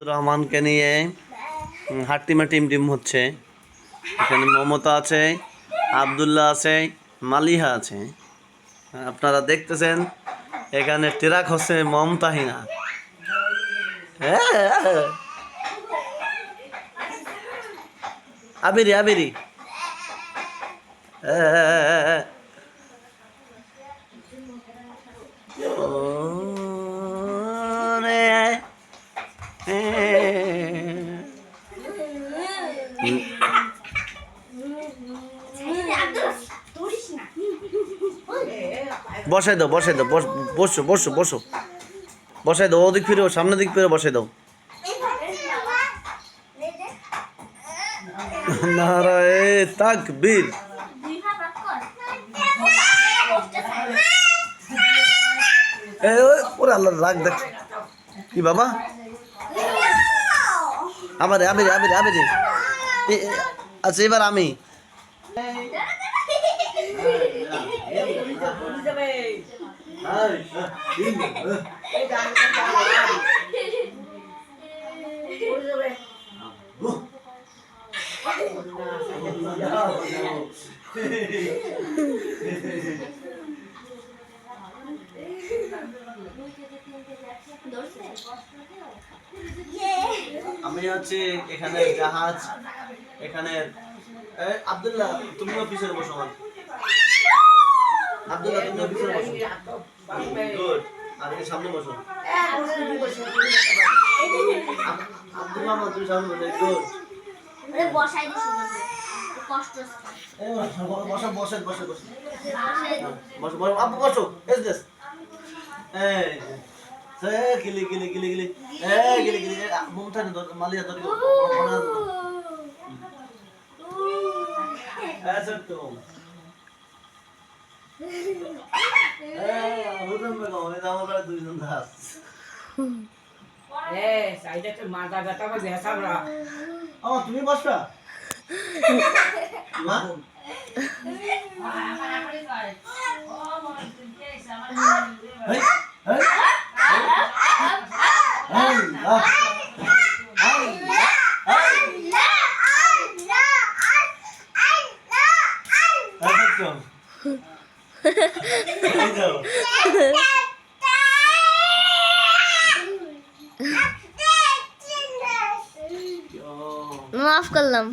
রহমানকে নিয়ে হাট্টিমা টিম হচ্ছে। এখানে মমতা আছে, আব্দুল্লাহ আছে, মালিহা আছে। আপনারা দেখতেছেন এখানে ট্রাক হচ্ছে মমতাহিনা। আবিরি আবিরি বসাই দাও বসো বসো বসো বসাই দাও। ওদিক ফিরে সামনের দিক ফিরে বসাই দাও। নারায়ে তাকবীর। ওরে আল্লাহ রাগ দেখ কি বাবা। আবারে আবিরে আবিরে আবিরে। আচ্ছা এবার আমি আমি হচ্ছে এখানে জাহাজ। এখানে আব্দুল্লাহ তুমিও পিছনে বসো। আব্দুল্লাহ তুমিও পিছনে বসো। গুড। আর এই সামনে বসো। আব্দুল্লাহ তুমি সামনে বসো। গুড। আরে বসাই দিছি কষ্ট হচ্ছে। বসো বসো বসো বসো বসো বসো আব্বু বসো। এস দিস এই সে গিলি গিলি গিলি গিলি এই গিলি গিলি মমতা নে মালিয়া ধরি ऐसा तो হুদম বেগম এই আমার প্রায় দুইজন দাস সাইডে তো মাথা ব্যথা করে বেসাবরা তুমি বসবা মা মাফ করলাম।